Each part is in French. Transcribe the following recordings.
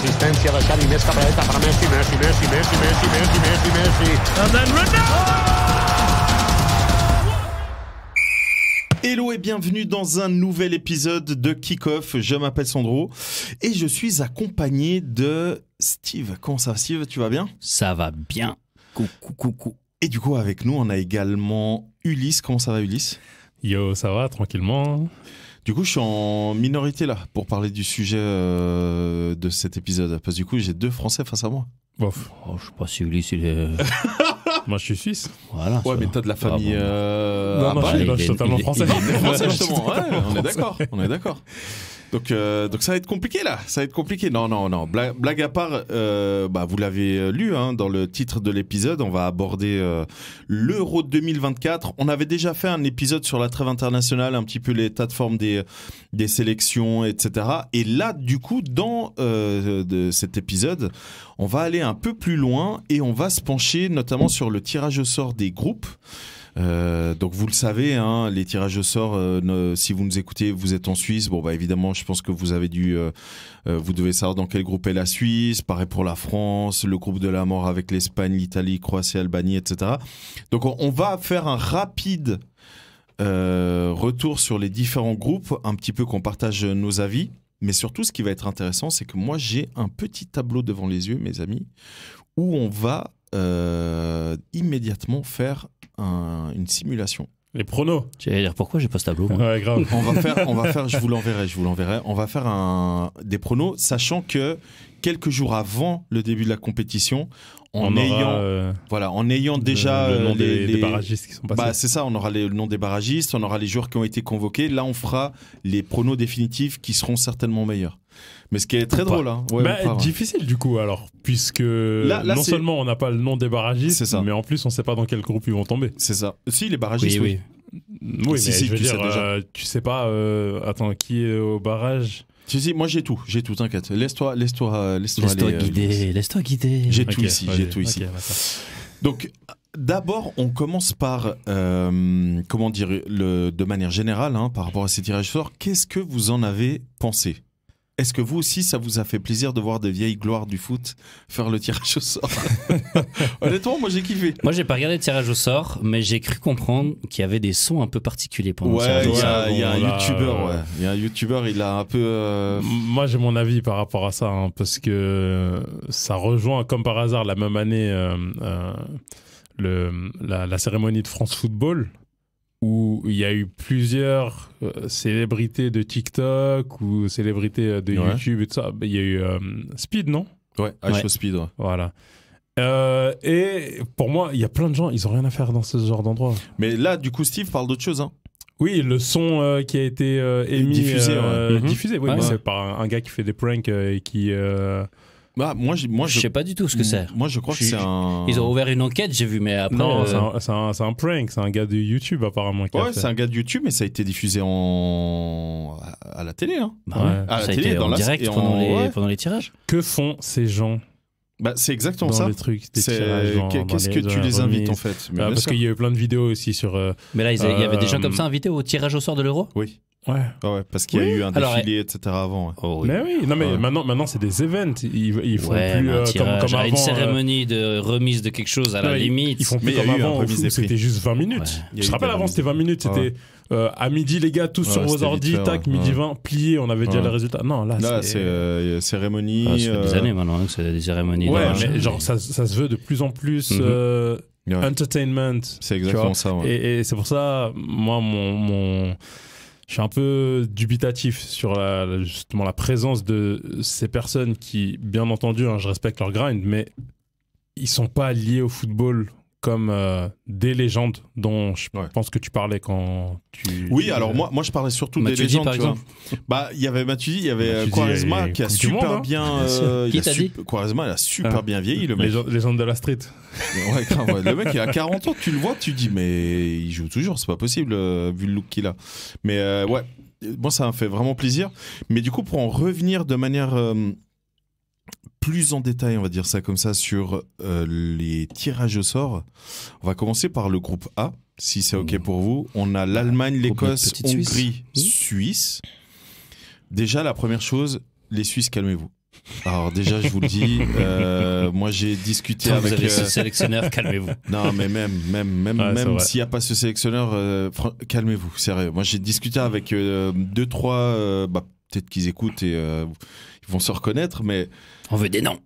L'assistencia de Xavi, més cap a la dreta per Messi. And then Hello et bienvenue dans un nouvel épisode de Kick-Off. Je m'appelle Sandro et je suis accompagné de Steve. Comment ça va, Steve? Tu vas bien? Ça va bien. Coucou. Et du coup, avec nous, on a également Ulysse. Comment ça va, Ulysse? Yo, ça va, tranquillement. Du coup, je suis en minorité là pour parler du sujet de cet épisode. Parce que du coup, j'ai deux Français face à moi. Bof. Oh, je sais pas si Ulysse, il est... Moi, je suis suisse. Voilà. Ouais, mais t'as de la famille... Non, Paris. je suis totalement français. Français, justement. Ouais, on est d'accord. Donc ça va être compliqué là, ça va être compliqué. Non. Blague à part, vous l'avez lu dans le titre de l'épisode, on va aborder l'Euro 2024. On avait déjà fait un épisode sur la trêve internationale, un petit peu l'état de forme des sélections, etc. Et là, du coup, dans de cet épisode, on va aller un peu plus loin et on va se pencher notamment sur le tirage au sort des groupes. Donc vous le savez, les tirages au sort, si vous nous écoutez, vous êtes en Suisse, évidemment je pense que vous avez vous devez savoir dans quel groupe est la Suisse, pareil pour la France, le groupe de la mort avec l'Espagne, l'Italie, Croatie, Albanie, etc. Donc on va faire un rapide retour sur les différents groupes, un petit peu qu'on partage nos avis, mais surtout ce qui va être intéressant, c'est que moi j'ai un petit tableau devant les yeux, mes amis, où on va immédiatement faire une simulation. Les pronos. Tu vas dire pourquoi j'ai pas ce tableau, moi. Ouais, grave. On va faire, je vous l'enverrai. On va faire des pronos, sachant que quelques jours avant le début de la compétition, en ayant déjà le nom des barragistes qui sont passés. C'est ça, on aura le nom des barragistes, on aura les joueurs qui ont été convoqués. Là, on fera les pronos définitifs qui seront certainement meilleurs. Mais ce qui est très drôle, difficile du coup alors, puisque non seulement on n'a pas le nom des barragistes, mais en plus on sait pas dans quel groupe ils vont tomber. C'est ça. Si, les barragistes, oui. Oui, mais je veux dire, tu sais pas, attends, qui est au barrage? Si, moi j'ai tout, t'inquiète. Laisse-toi guider. J'ai tout ici. Donc, d'abord, on commence par, de manière générale, par rapport à ces tirages au sort, qu'est-ce que vous en avez pensé ? Est-ce que vous aussi, ça vous a fait plaisir de voir des vieilles gloires du foot faire le tirage au sort? Honnêtement, moi j'ai kiffé. Moi j'ai pas regardé le tirage au sort, mais j'ai cru comprendre qu'il y avait des sons un peu particuliers pendant le tirage au sort. Il y a un youtubeur, il a un peu... Moi j'ai mon avis par rapport à ça, parce que ça rejoint comme par hasard la même année la cérémonie de France Football, où il y a eu plusieurs célébrités de TikTok ou célébrités de YouTube et tout ça. Il y a eu Speed, non? Ouais, Show Speed, ouais. Voilà. Et pour moi, il y a plein de gens, ils ont rien à faire dans ce genre d'endroit. Mais là, du coup, Steve parle d'autre chose, Oui, le son qui a été émis, diffusé, mais c'est par un gars qui fait des pranks et qui... moi, je sais pas du tout ce que c'est. Moi, je crois que c'est un... Ils ont ouvert une enquête, j'ai vu, mais après... Non, c'est un prank, c'est un gars de YouTube, apparemment. C'est un gars de YouTube, mais ça a été diffusé à la télé, à la télé, été en direct pendant les tirages. Que font ces gens? C'est exactement dans ça. Les trucs, des tirages, qu'est-ce que tu les invites, en fait? Parce qu'il y a eu plein de vidéos aussi sur... Mais là, il y avait des gens comme ça invités au tirage au sort de l'Euro? Oui. Ouais, parce qu'il y a eu un défilé, etc. avant. Mais oui, non, mais maintenant c'est des events. Ils font plus comme avant. Une cérémonie de remise de quelque chose à la limite. Ils font plus comme avant. C'était juste 20 minutes. Je te rappelle, avant c'était 20 minutes. C'était à midi, les gars, tous sur vos ordi, tac, midi 20, plié, on avait déjà les résultats. Non, là c'est cérémonie. Ça fait des années maintenant que c'est des cérémonies. Ouais, mais genre ça se veut de plus en plus. Entertainment. C'est exactement ça. Et c'est pour ça, moi, je suis un peu dubitatif sur justement la présence de ces personnes qui, bien entendu, je respecte leur grind, mais ils sont pas liés au football comme des légendes dont je pense que tu parlais quand tu... Oui, alors moi je parlais surtout des légendes, par exemple. Il y avait Matuidi, il y avait Quaresma qui a super bien... Qui t'a dit Quaresma, il a super bien vieilli, le mec. Légende de la street. Ouais, grave, le mec, il a 40 ans, tu le vois, tu dis, mais il joue toujours, c'est pas possible, vu le look qu'il a. Mais moi, ça m'a fait vraiment plaisir. Mais du coup, pour en revenir de manière... plus en détail, on va dire ça comme ça, sur les tirages au sort. On va commencer par le groupe A, si c'est OK pour vous. On a l'Allemagne, l'Écosse, Hongrie, Suisse. Déjà, la première chose, les Suisses, calmez-vous. Alors déjà, je vous le dis, moi j'ai discuté Quand avec... vous avez ce sélectionneur, calmez-vous. Non, mais même c'est vrai. s'il n'y a pas ce sélectionneur, calmez-vous, sérieux. Moi j'ai discuté avec 2-3, peut-être qu'ils écoutent et ils vont se reconnaître, mais On veut des noms.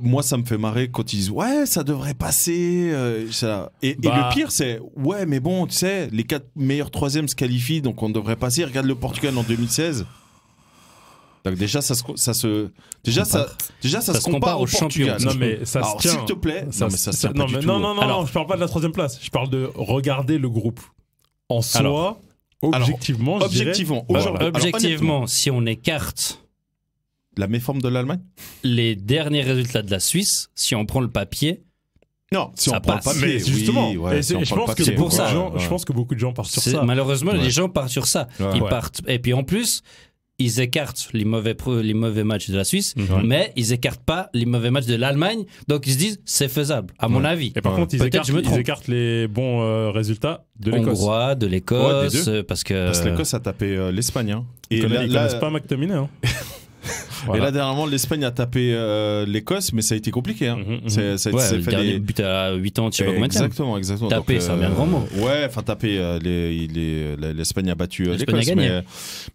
moi ça me fait marrer quand ils disent ouais ça devrait passer ça. Et le pire c'est ouais mais bon tu sais les 4 meilleurs troisièmes se qualifient donc on devrait passer. Regarde le Portugal en 2016. Donc déjà ça se compare au Portugal. Non mais ça Alors, se tient. s'il te plaît, Ça non mais ça se tient non, pas mais du non, tout. non, non, Alors- non, je parle pas de la 3e place. Je parle de regarder le groupe en soi. Alors, Objectivement, je dirais. Objectivement, Si on écarte la méforme de l'Allemagne. les derniers résultats de la Suisse, si on prend le papier, Non, si Ça on prend le passe. papier, Mais justement, oui, ouais, et si on je prend le pense que papier, c'est pour ça. je pense que beaucoup de gens partent sur ça. malheureusement, Ouais. les gens partent sur ça. Ouais. Ils Ouais. partent. Et puis en plus, ils écartent les mauvais matchs de la Suisse, Ouais. mais ils écartent pas les mauvais matchs de l'Allemagne. Donc ils se disent, c'est faisable, à mon avis. Et par Ouais. contre, ils Peut-être je me trompe. écartent les bons résultats de l'Écosse. Hongrois, de Ouais, l'Écosse, des parce que. Parce que l'Écosse a tapé l'Espagne. Hein. Ils Et connaissent pas McTominay. Hein. Et là, dernièrement, l'Espagne a tapé l'Écosse, mais ça a été compliqué. Hein. Mhm, mhm. Ça Ouais, s'est le fait dernier des... but à 8 ans, je sais pas combien de temps. Exactement. Taper, Donc, c'est un bien grand mot. Ouais, enfin taper, l'Espagne a battu L'Espagne a l'Écosse. gagné.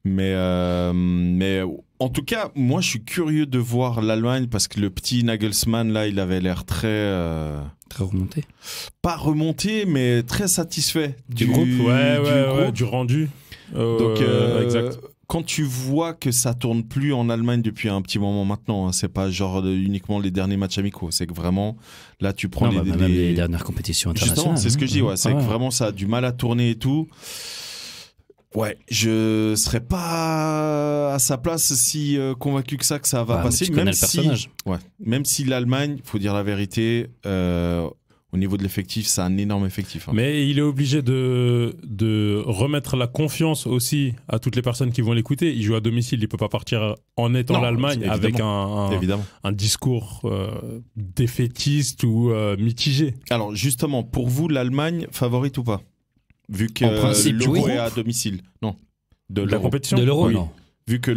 Mais en tout cas, moi, je suis curieux de voir l'Allemagne parce que le petit Nagelsmann, là, il avait l'air très... Très remonté. pas remonté, mais très satisfait du groupe. Ouais, groupe. du rendu. Donc, exact. quand tu vois que ça tourne plus en Allemagne depuis un petit moment maintenant, hein, c'est pas genre uniquement les derniers matchs amicaux, c'est que vraiment là tu prends Même les dernières compétitions internationales. Justement, c'est ce que je dis, ouais, c'est Ouais. que vraiment ça a du mal à tourner et tout. Ouais, je serais pas à sa place si convaincu que ça va Ouais, passer, tu connais même le personnage. même si l'Allemagne, faut dire la vérité, au niveau de l'effectif, c'est un énorme effectif. Hein. Mais il est obligé de remettre la confiance aussi à toutes les personnes qui vont l'écouter. Il joue à domicile, il peut pas partir en étant Non, l'Allemagne avec Évidemment. un discours défaitiste ou mitigé. Alors justement, pour vous, l'Allemagne favorite ou pas? Vu que En principe, l'Euro oui. est à domicile. Non. De De la l'Euro. compétition De l'Euro, Oui. non. Vu que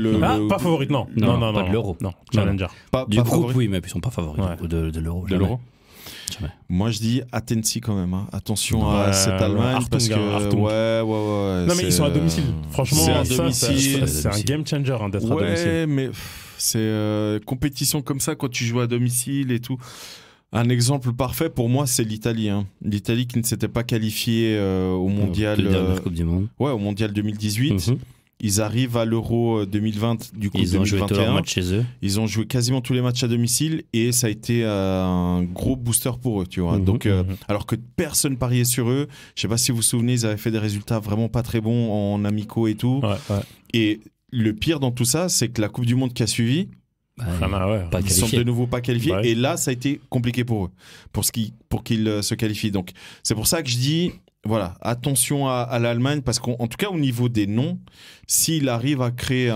Pas favorite, non. Non, Non, pas de l'Euro. Non, challenger. pas Du groupe, favori oui, mais ils sont pas favoris Ouais. de l'Euro. de jamais. l'Euro. Jamais. Moi je dis Attensi quand même. Hein. Attention à Ouais, cette Allemagne Hartung, parce que Hartung. ouais. Non, mais ils sont à domicile. Franchement, c'est à ça, domicile. c'est un game changer hein, d'être à domicile. Ouais, mais c'est compétition comme ça quand tu joues à domicile et tout. Un exemple parfait pour moi, c'est l'Italie. Hein. L'Italie qui ne s'était pas qualifiée au mondial. La dernière Coupe du Monde. Ouais, au mondial 2018. Mhm. Ils arrivent à l'Euro 2020, du coup Ils ont joué tous 2021. leurs matchs chez eux. Ils ont joué quasiment tous les matchs à domicile et ça a été un gros booster pour eux, tu vois. Mhm, Donc, alors que personne pariait sur eux. Je sais pas si vous vous souvenez, ils avaient fait des résultats vraiment pas très bons en amicaux et tout. Ouais. Et le pire dans tout ça, c'est que la Coupe du Monde qui a suivi, Bah, Ouais. pas ils sont qualifiés. de nouveau pas qualifiés. Ouais. Et là, ça a été compliqué pour eux, pour qu'ils se qualifient. Donc, c'est pour ça que je dis, voilà, attention à l'Allemagne, parce qu'en tout cas, au niveau des noms, s'il arrive à créer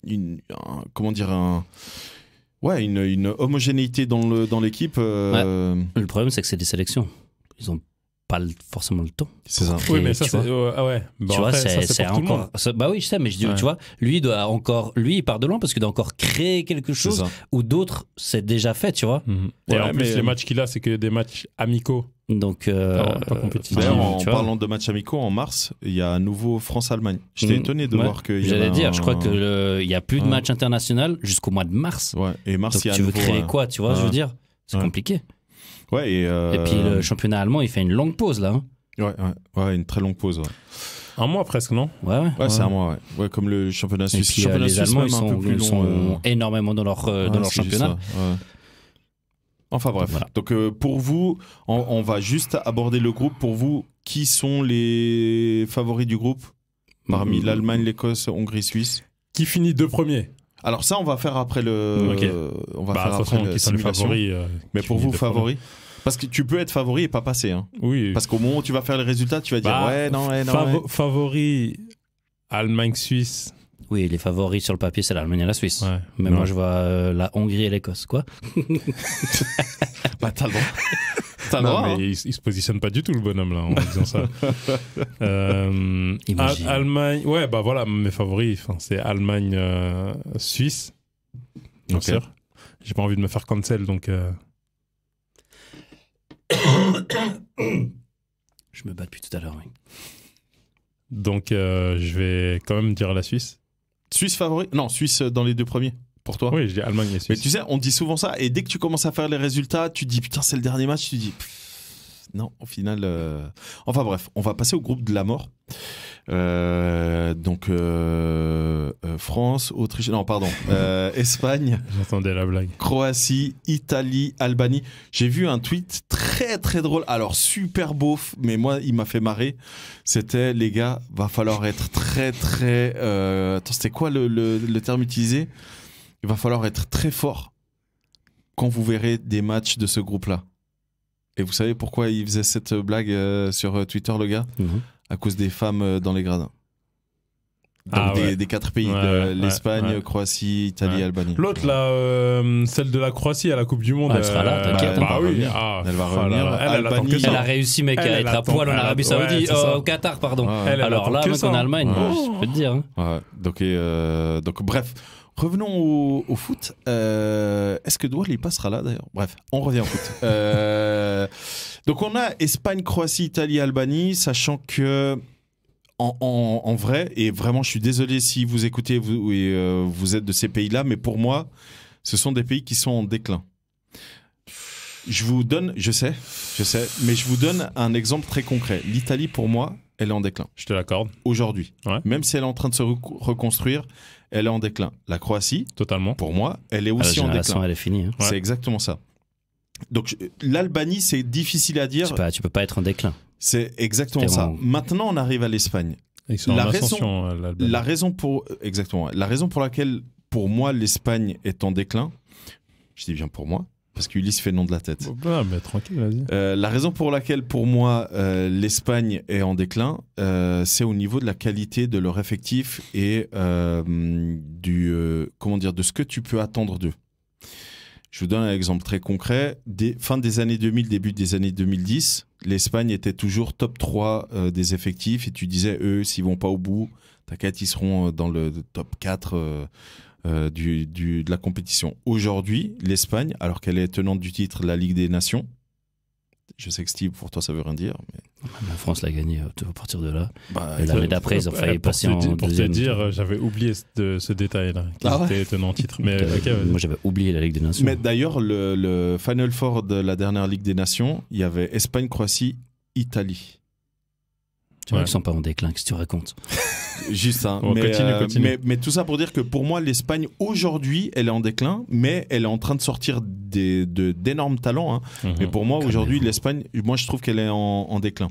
une homogénéité dans l'équipe, Le problème, c'est que c'est des sélections. Ils ont pas forcément le temps. c'est ça. Oui, mais ça, tu c'est. vois. Ah ouais. Bon, Tu vois, après, ça, c'est pour tout le monde. encore. Bah oui, je sais, mais je dis, Ouais. tu vois, lui, il part de loin parce qu'il doit encore créer quelque C'est chose ça. où d'autres, c'est déjà fait, tu vois. Et Ouais, en plus, mais- les matchs qu'il a, c'est que des matchs amicaux. Donc, pas compétitif. D'ailleurs, tu en vois. parlant de matchs amicaux, en mars, il y a un nouveau France-Allemagne. J'étais étonné de Ouais. voir qu'il y J'allais avait dire, je crois qu'il n'y a plus de Ouais. match international jusqu'au mois de mars. Ouais, et mars, Donc il y a tu un veux nouveau, créer quoi, tu vois, je veux dire C'est Ouais. compliqué. Ouais, Et puis le championnat allemand, il fait une longue pause là. Hein. Ouais, une très longue pause. Ouais, Un mois presque, non? Ouais. c'est un mois, ouais. Ouais, comme le championnat Et suisse. puis championnat les suisse, Allemands, même ils un peu plus sont long. énormément dans leur Ouais, dans leur c'est juste championnat. ça, ouais. Enfin bref. Voilà. Donc pour vous, on va juste aborder le groupe. Pour vous, qui sont les favoris du groupe parmi l'Allemagne, l'Écosse, Hongrie, Suisse? Qui finit deux premiers? Alors ça, on va faire après le. Ok. On va Bah, faire de toute après façon, la qui sont les simulation. favoris? Mais qui pour finit vous, deux favoris? Parce que tu peux être favori et pas passer. Hein. premiers? Oui. Parce qu'au moment où tu vas faire les résultats, tu vas dire Bah, ouais, non. Favori Allemagne-Suisse. Oui, les favoris sur le papier, c'est l'Allemagne et la Suisse. Ouais. Mais Ouais. moi, je vois la Hongrie et l'Écosse, quoi. Bah t'as le droit. T'as le Non, droit. mais hein. il se positionne pas du tout, le bonhomme, là, en disant ça. Imagine. Allemagne, ouais, bah voilà, mes favoris, c'est Allemagne-Suisse. bien Ok. sûr. J'ai pas envie de me faire cancel, donc... Je me bats depuis tout à l'heure, oui. Donc, je vais quand même dire la Suisse. Suisse favori? Non, Suisse dans les 2 premiers. Pour toi? Oui, je dis Allemagne et Suisse. Mais tu sais, on dit souvent ça, et dès que tu commences à faire les résultats, tu te dis putain, c'est le dernier match, tu te dis non, au final. Enfin bref, on va passer au groupe de la mort. France, Autriche, non, pardon, Espagne, J'entendais la blague. Croatie, Italie, Albanie. J'ai vu un tweet très très drôle, alors super beauf, mais moi il m'a fait marrer. C'était les gars, va falloir être très très. Attends, c'était quoi le terme utilisé? Il va falloir être très fort quand vous verrez des matchs de ce groupe-là. Et vous savez pourquoi il faisait cette blague sur Twitter, le gars? À cause des femmes dans les gradins. Donc des 4 pays, l'Espagne, Croatie, Italie, Albanie. L'autre, là, celle de la Croatie à la Coupe du Monde. Elle sera là, t'inquiète. elle va revenir. Elle va revenir. Albanie, Elle a réussi, mec, à être à poil en Arabie Saoudite, au Qatar, pardon. Alors là, mec, en Allemagne, je peux te dire. Donc bref. Revenons au foot. Est-ce que Dwali passera là d'ailleurs? Bref, on revient au foot. Donc on a Espagne, Croatie, Italie, Albanie, sachant que en vrai, et vraiment je suis désolé si vous écoutez, vous êtes de ces pays-là, mais pour moi, ce sont des pays qui sont en déclin. Je vous donne, je sais, mais je vous donne un exemple très concret. L'Italie, pour moi, elle est en déclin. Je te l'accorde. Aujourd'hui. Ouais. Même si elle est en train de se reconstruire, elle est en déclin. La Croatie, totalement. Pour moi, elle est aussi en déclin. Elle est finie. Hein. C'est exactement ça. Donc l'Albanie, c'est difficile à dire. Tu peux pas être en déclin. C'est exactement ça. Maintenant, on arrive à l'Espagne. La raison pour laquelle, pour moi, l'Espagne est en déclin, je dis bien pour moi, parce qu'Ulysse fait le nom de la tête. Ah, mais tranquille, vas-y. La raison pour laquelle, pour moi, l'Espagne est en déclin, c'est au niveau de la qualité de leur effectif et de ce que tu peux attendre d'eux. Je vous donne un exemple très concret. Fin des années 2000, début des années 2010, l'Espagne était toujours top 3 des effectifs et tu disais, eux, s'ils vont pas au bout, t'inquiète, ils seront dans le top 4 de la compétition. Aujourd'hui, l'Espagne, alors qu'elle est tenante du titre de la Ligue des Nations, je sais que Steve, pour toi, ça veut rien dire. Mais... La France l'a gagné à partir de là. Et l'année d'après, ils ont failli passer en deuxième. Pour te dire, j'avais oublié ce détail-là, qui était tenant titre. Mais, moi, j'avais oublié la Ligue des Nations. Mais d'ailleurs, le Final Four de la dernière Ligue des Nations, il y avait Espagne, Croatie, Italie. Tu vois qu'ils sont pas en déclin, qu'est-ce que tu racontes? Juste, hein. Continue. Mais tout ça pour dire que pour moi, l'Espagne, aujourd'hui, elle est en déclin, mais elle est en train de sortir d'énormes talents. Hein. Mais pour moi, aujourd'hui, l'Espagne, moi, je trouve qu'elle est en déclin.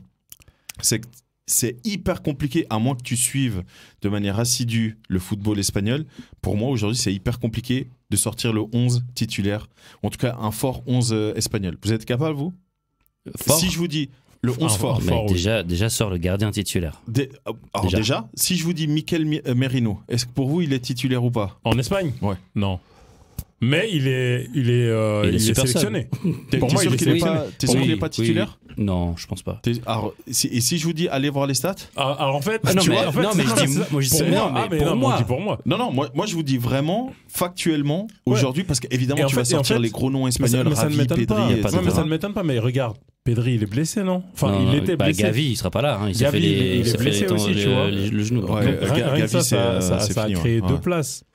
C'est hyper compliqué, à moins que tu suives de manière assidue le football espagnol. Pour moi, aujourd'hui, c'est hyper compliqué de sortir le 11 titulaire. En tout cas, un fort 11 espagnol. Vous êtes capable, vous? Fort. Si je vous dis... Le 11 fort. Mec, déjà sort le gardien titulaire. Déjà, si je vous dis Mikel Merino, est-ce que pour vous il est titulaire ou pas? En Espagne? Ouais. Non. Mais il est sélectionné. Pour moi, t'es sûr qu'il n'est pas titulaire? Non, je pense pas. Et si je vous dis allez voir les stats? Alors en fait, pour moi. Non, moi je vous dis vraiment factuellement aujourd'hui, parce qu'évidemment tu vas sortir les gros noms espagnols, Ravi, Pedri, etc. Non, mais ça ne m'étonne pas. Mais regarde, Pedri, il est blessé, non? Enfin, il était blessé. Gavi, il sera pas là. Il s'est fait le genou. Rien que ça a créé 2 places.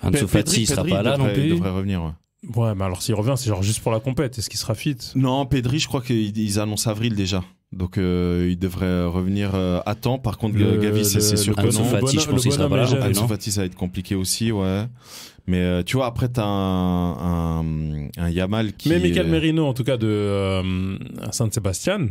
Ansu Fati, il sera pas là non plus. Il devrait revenir, ouais, mais alors s'il revient, c'est genre juste pour la compète. Est-ce qu'il sera fit? Non, Pedri, je crois qu'ils annoncent avril déjà. Donc il devrait revenir à temps. Par contre, Gavi, c'est sûr que non. Ansu Fati, je pense qu'il sera pas là. Ansu Fati, ça va être compliqué aussi, ouais. Mais tu vois, après, t'as un Yamal qui... Mais Mikel Merino, en tout cas, de San Sebastian...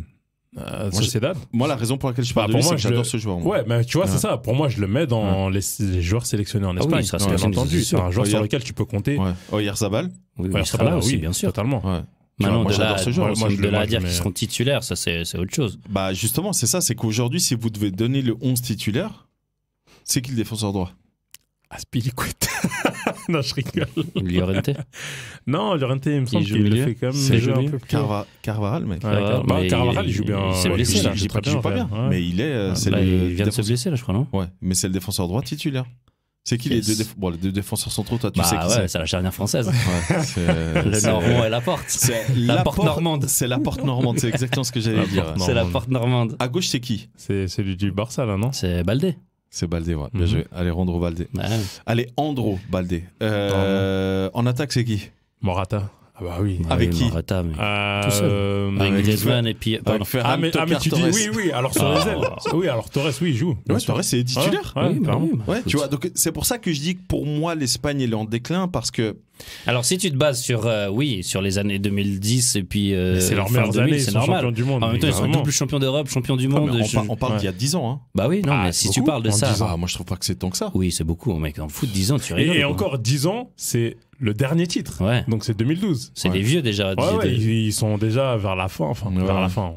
Sociedad. Moi, la raison pour laquelle je parle de lui, c'est que j'adore ce joueur. Ouais, mais tu vois, c'est ça. Pour moi, je le mets dans les joueurs sélectionnés en Espagne. Bien entendu, c'est un joueur sur lequel tu peux compter. Oyarzabal. Oui, il sera là aussi, bien sûr. Totalement. Maintenant, moi, j'adore ce joueur. De là à dire qu'ils seront titulaires, ça, c'est autre chose. Bah, justement, c'est ça. C'est qu'aujourd'hui, si vous devez donner le 11 titulaire, c'est qui le défenseur droit? Aspilicueta. Non, je rigole. Llorente. Non, Llorente, il me semble qu'il le fait quand même. C'est joué un peu plus. Carvajal, mec. Carvajal, il joue bien. Il s'est blessé, là. Je dis pas qu'il joue pas bien, mais il est. Il vient de se blesser, là, je crois, non? Ouais, mais c'est le défenseur droit titulaire. C'est qui les deux défenseurs centraux, toi, tu sais qui c'est la charnière française. Ouais, Le Normand et la porte. C'est la porte normande. C'est la porte normande, c'est exactement ce que j'allais dire. C'est la porte normande. À gauche, c'est qui? C'est celui du Barça, là, non? C'est Baldé. C'est Baldé, ouais. Bien joué. Alejandro Baldé. Ouais. Allez, Andro Baldé. En attaque, c'est qui? Morata. Ah bah oui. Avec qui? Morata, mais... Tout seul. Avec Griezmann et puis... Avec Ferran, mais tu Torres. dis oui, alors sur les ailes. Oui, alors Torres, oui, il joue. Ouais, Torres, c'est titulaire. Ouais, oui, clairement. Ouais, tu vois, donc c'est pour ça que je dis que pour moi, l'Espagne, elle est en déclin parce que. Alors, si tu te bases sur, sur les années 2010 et puis. C'est leurs fin meilleures 2000, années, c'est ils sont normal. champions du monde. En même temps, ils sont Vraiment. double champions d'Europe, champions du monde. On parle d'il y a 10 ans. Hein. Bah oui, non, mais si tu parles de ça. Ah, moi, je trouve pas que c'est tant que ça. Oui, c'est beaucoup, mec. En foot, 10 ans, tu rigoles. Et quoi. encore 10 ans, c'est le dernier titre. Ouais. Donc c'est 2012. C'est les vieux déjà. Ouais, ils sont déjà vers la fin. Enfin, Ouais. vers la fin.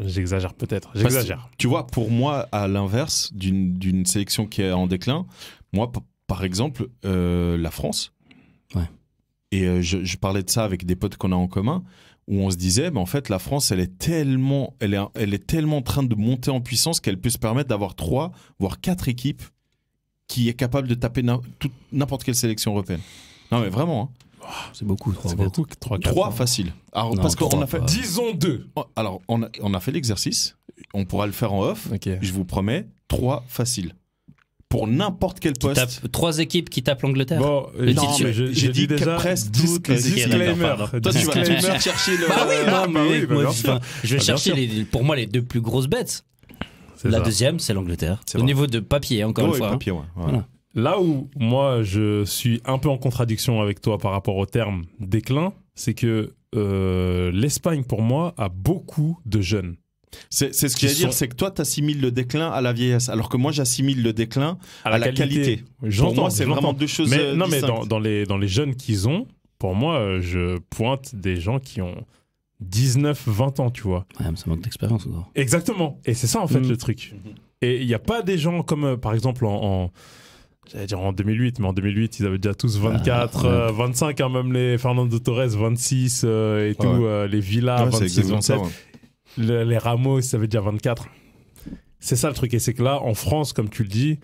J'exagère peut-être. J'exagère. Tu vois, pour moi, à l'inverse d'une sélection qui est en déclin, moi, par exemple, la France. Ouais. Et je parlais de ça avec des potes qu'on a en commun, où on se disait, mais en fait, la France, elle est tellement en train de monter en puissance qu'elle peut se permettre d'avoir 3, voire 4 équipes qui est capable de taper n'importe quelle sélection européenne. Non, mais vraiment. Hein. C'est beaucoup, 3. C'est beaucoup. 3 facile. Alors, Non, parce qu'on 3, a fait. pas. Disons 2. Alors, on a fait l'exercice. On pourra le faire en off. Ok. Je vous promets, 3 faciles. Pour n'importe quel poste. 3 équipes qui tapent l'Angleterre. Bon, Le Non, titre- mais j'ai dit déjà presque toutes les équipes. disclaimer. D'accord, Toi, tu vas tout de Disclaimer. suite chercher le. Bah oui, non, mais oui, moi, bien sûr. enfin, je vais Bien chercher sûr. pour moi les 2 plus grosses bêtes. C'est La ça. deuxième, c'est l'Angleterre. C'est Au vrai. niveau de papier, encore Go une et fois. papier, ouais. Voilà. Là où moi je suis un peu en contradiction avec toi par rapport au terme déclin, c'est que l'Espagne pour moi a beaucoup de jeunes. C'est ce que j'allais dire, c'est que toi, tu assimiles le déclin à la vieillesse, alors que moi, j'assimile le déclin à la qualité. Pour moi, c'est vraiment deux choses mais distinctes. dans les jeunes qu'ils ont, pour moi, je pointe des gens qui ont 19, 20 ans, tu vois. Ouais, mais ça manque d'expérience encore. Exactement. Et c'est ça, en fait, le truc. Et il n'y a pas des gens comme, par exemple, j'allais dire en 2008, mais en 2008, ils avaient déjà tous 24, 25, hein, même les Fernando Torres, 26 et tout, les Villas, Ouais, c'est 26, exactement 27. ça, ouais. Les Ramos, ça veut dire 24. C'est ça le truc. Et c'est que là, en France, comme tu le dis,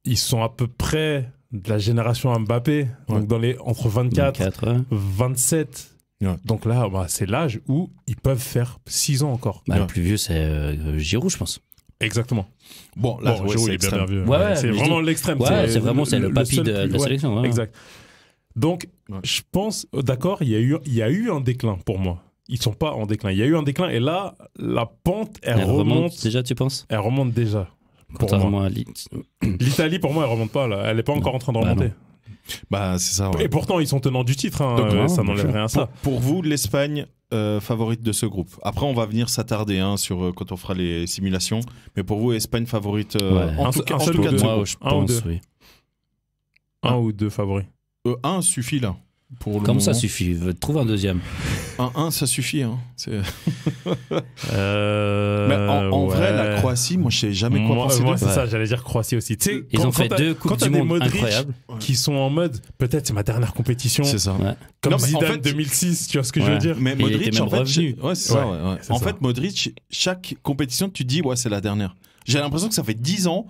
ils sont à peu près de la génération Mbappé. Donc entre 24, 24, 27. Ouais. Donc là, c'est l'âge où ils peuvent faire 6 ans encore. Le plus vieux, c'est Giroud, je pense. Exactement. Bon, là, Giroud, c'est il est extrême. bien vieux. Ouais, c'est mais je vraiment dis- l'extrême. Ouais, c'est vraiment le papy seul de la plus- sélection. Ouais. Exact. Donc, je pense, d'accord, il y a eu un déclin pour moi. Ils sont pas en déclin. Il y a eu un déclin et là, la pente, elle remonte. Déjà, tu penses? Elle remonte déjà. Pour Contrairement moi. à L'Italie, pour moi, elle remonte pas là. Elle est pas encore en train de Bah remonter. Bah, c'est ça. Ouais. Et pourtant, ils sont tenants du titre. Hein. Donc, ça bien n'enlève sûr. rien à ça. Pour vous, l'Espagne favorite de ce groupe. Après, on va venir s'attarder sur quand on fera les simulations. Mais pour vous, Espagne favorite en tout cas seul ou de deux. ce Moi, groupe. je Un ou pense, deux. oui. Un ou deux favoris. Un suffit là. Pour le Comme ça moment. suffit. Trouve un deuxième. Un, ça suffit. Hein. C'est- Mais Mais en vrai, la Croatie, moi, je sais jamais quoi penser moi, d'eux. c'est Ouais. ça, j'allais dire Croatie aussi. Tu sais, Ils ont fait t'as- 2 quand Coupes t'as du des Monde Modric incroyables. qui sont en mode, peut-être c'est ma dernière compétition, C'est ça. Ouais. comme Non, mais en Zidane fait- 2006, tu vois ce que je Ouais. veux dire? Mais il Modric, était même en fait, revenu. ouais, c'est ça. Ouais, ouais, ouais. c'est En ça. fait, Modric, chaque compétition, tu te dis, ouais, c'est la dernière. J'ai l'impression que ça fait 10 ans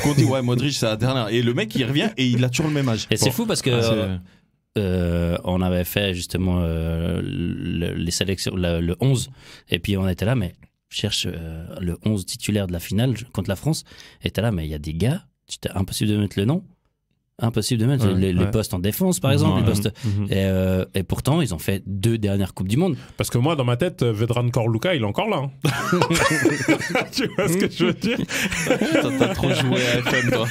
qu'on dit, ouais, Modric, c'est la dernière. Et le mec, il revient et il a toujours le même âge. Et c'est Bon. fou parce que on avait fait justement les sélections, le 11, et puis on était là, mais je cherche le 11 titulaire de la finale contre la France, et t'es là, mais il y a des gars, c'était impossible de mettre le nom, impossible de mettre Ouais, les ouais. postes en défense, par exemple, les postes, Mhm. et pourtant, ils ont fait 2 dernières Coupes du Monde. Parce que moi, dans ma tête, Vedran Korluka, il est encore là. Hein. Tu vois ce que je veux dire? T'as trop joué à FM, toi.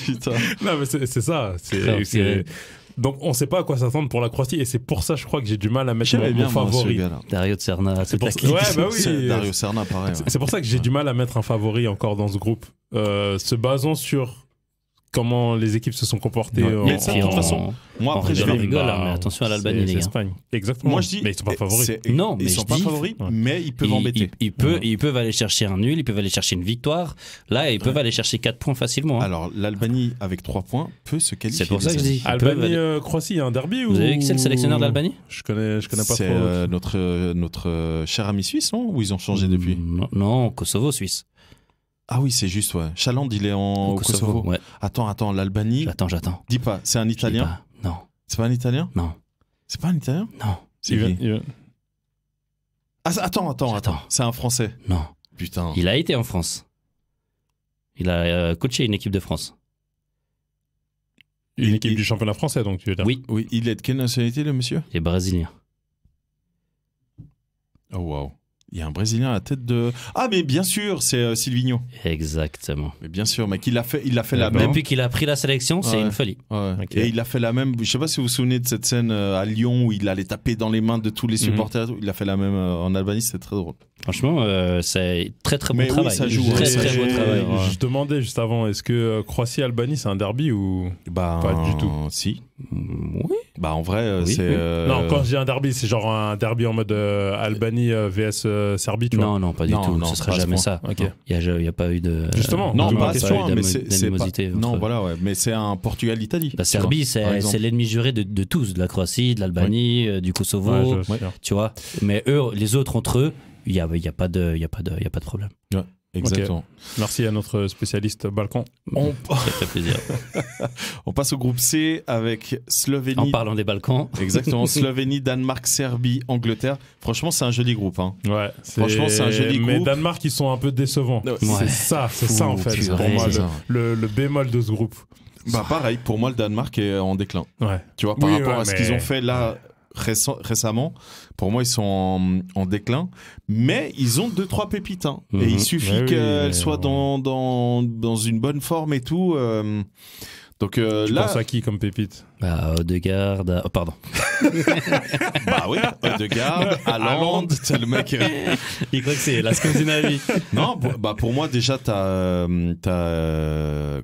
Putain. Non, mais c'est ça. Très inspiré. Donc, on sait pas à quoi s'attendre pour la Croatie, et c'est pour ça, je crois, que j'ai du mal à mettre J'aimais mon bien, moi, ce favori. gars-là. Dario Serna, c'est pour ta ça- clique. Ouais, bah oui. C'est Dario Serna, pareil. ouais. C'est pour ça que j'ai du mal à mettre un favori encore dans ce groupe, se basant sur comment les équipes se sont comportées. Ouais. Mais Et ça, puis de toute on- façon, moi, on après, je rigole, vais. rigole, hein, mais attention à l'Albanie, les gars. Espagne. Exactement. Moi, je dis. Mais ils sont pas favoris. Non, mais ils sont je pas dis- favoris, Ouais. mais ils peuvent embêter. Ils peuvent aller chercher un nul, ils peuvent aller chercher une victoire. Là, ils peuvent aller chercher 4 points facilement. hein. Alors, l'Albanie, avec 3 points, peut se qualifier. C'est pour ça que je les dis. ils peuvent aller- Albanie-Croatie, il y a un derby ou... Vous avez vu qui c'est le sélectionneur d'Albanie? Je connais pas C'est trop. notre cher ami suisse, non? Ou ils ont changé depuis? Non, Kosovo, Suisse. Ah oui, c'est juste, ouais. Chaland, il est au Kosovo. Ouais. Attends, l'Albanie. J'attends. Dis pas, c'est un Je dis Italien. pas. Non. C'est pas un Italien? Non. C'est pas un Italien? Non. C'est qui? Ah, attends. C'est un Français. Non. Putain. Il a été en France. Il a coaché une équipe de France. Une équipe du championnat français, donc tu veux dire. Oui. Oui, il est de quelle nationalité, le monsieur? Il est brésilien. Oh, waouh. Il y a un Brésilien à la tête de... Ah, mais bien sûr, c'est Silvinho. Exactement. Mais bien sûr, mec, il a fait la D'accord. même... Depuis qu'il a pris la sélection, c'est Ouais. une folie. Ouais. Ok. Et il a fait la même... Je sais pas si vous vous souvenez de cette scène à Lyon où il allait taper dans les mains de tous les supporters. et tout. Il a fait la même en Albanie, c'était très drôle. Franchement, c'est très très bon Mais oui, travail. ça joue, Très ça très joue. bon travail. Ouais. Je demandais juste avant, est-ce que Croatie-Albanie c'est un derby ou Bah, pas du tout? Si. Oui. Bah, en vrai, Oui, c'est... oui. Non, quand je dis un derby, c'est genre un derby en mode Albanie vs Serbie, tu vois. Non, pas du Non, tout. non, Ce pas sera à ce jamais point. ça. Ok. Il n'y a pas eu de. Justement. Non, D'où pas ma à ce question. point, mais c'est pas... d'animosité Non, entre- voilà, ouais. Mais c'est un Portugal-Italie. La Serbie, c'est l'ennemi juré de tous, de la Croatie, de l'Albanie, du Kosovo, Ouais, je- Ouais. tu vois. Mais eux, les autres entre eux, il y a pas de problème. Exactement. Merci à notre spécialiste Balkan. Ça fait plaisir. On passe au groupe C avec Slovénie. En parlant des Balkans, Exactement, Slovénie, Danemark, Serbie, Angleterre. Franchement, c'est un joli groupe. Hein. Ouais, Franchement, c'est un joli Mais groupe. Danemark, ils sont un peu décevants. Ouais. C'est ça en fait, purée, pour moi, c'est ça. le bémol de ce groupe. Bah pareil, pour moi, le Danemark est en déclin. Ouais. Tu vois, par Oui, rapport ouais, à ce mais- qu'ils ont fait là récemment, pour moi, ils sont en déclin. Mais ils ont 2-3 pépites. Hein. Et Mhm. il suffit Ouais, oui, qu'elles mais soient dans une bonne forme et tout. Donc Tu là, penses à qui comme pépite? Odegaard, pardon. bah oui, Odegaard, Haaland, t'as le mec. Il croit que c'est la Scandinavie. Non, bah pour moi déjà t'as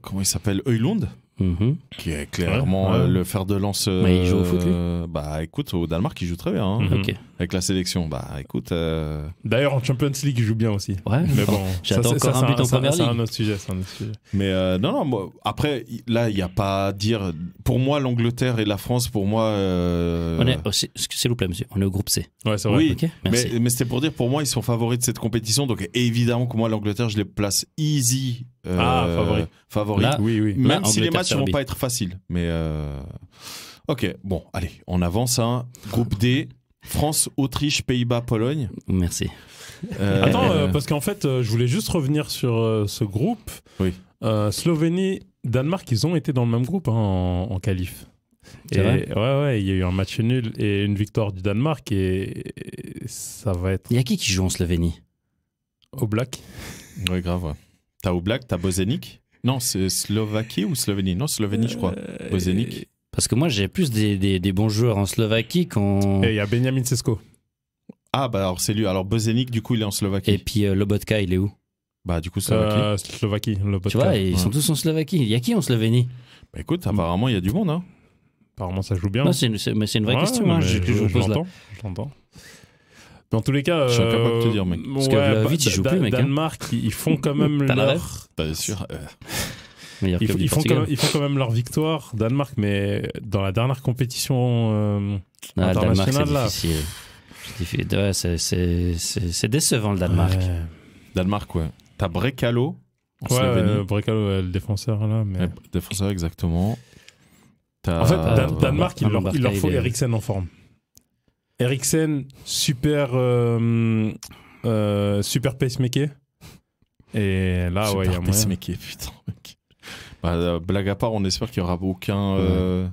comment il s'appelle, Højlund, Mhm. qui est clairement Ouais. le fer de lance. Mais il joue au foot, lui Bah écoute, au Danemark il joue très bien hein, Mhm. Ok. avec la sélection. Bah écoute, D'ailleurs, en Champions League, il joue bien aussi. Ouais. Mais bon, J'attends ça, encore c'est un but en première C'est un ligue. autre sujet. C'est un autre sujet. mais non moi, après là il y a pas à dire. Pour moi l'Angleterre et la France, pour moi. On est, s'il vous plaît, monsieur, on est au groupe C. Ouais, c'est vrai. Oui, Ok, merci. mais c'était pour dire, pour moi, ils sont favoris de cette compétition. Donc, évidemment que moi, l'Angleterre, je les place easy. Favoris. Là, Oui, oui. Même Là, si les Angleterre, matchs ne vont Serbie. pas être faciles. Mais ok, bon, allez, on avance. Hein. Groupe D, France, Autriche, Pays-Bas, Pologne. Merci. Attends, parce qu'en fait, je voulais juste revenir sur ce groupe. Oui. Slovénie, Danemark, ils ont été dans le même groupe hein, en qualif. C'est vrai Ouais, il y a eu un match nul et une victoire du Danemark et ça va être Il y a qui joue en Slovénie? au black. Oui, grave. Ouais. T'as Oblak, t'as Bozenic. Non, c'est Slovaquie ou Slovénie? Non, Slovénie, je crois. Bozenic. Parce que moi, j'ai plus des bons joueurs en Slovaquie qu'en. Et il y a Benjamin Sesko. Ah, bah alors c'est lui. Alors Bozenic, du coup, il est en Slovaquie. Et puis Lobotka, il est où? Bah, du coup, Slovaquie. Slovaquie. Tu vois, ils sont tous en Slovaquie. Il y a qui en Slovénie? Bah, écoute, apparemment, il y a du monde. Hein. Apparemment, ça joue bien. Non, c'est une vraie Ouais, question non, hein, mais que je vous pose là. je l'entends. Dans tous les cas, Je suis incapable de te dire, mec. Parce que Vlahovic, il joue plus, mec, hein. Danemark, ils font quand même T'as la leur... Pas sûr. Meilleur club du Ils font Portugal. quand même leur victoire, Danemark, mais dans la dernière compétition Ah, le Danemark, internationale, là. c'est difficile. Ouais, c'est décevant le Danemark. Danemark, ouais. T'as Brekalo en Ouais, Slovénie. Brekalo, le défenseur là. Mais... Ouais, défenseur, exactement. En fait, Ah, Danemark, il Barca, leur faut il est- Eriksen en forme. Eriksen, super pacemaker. Et là, ouais, il y a moyen. pacemaker, putain, mec. Bah, blague à part, on espère qu'il n'y aura aucun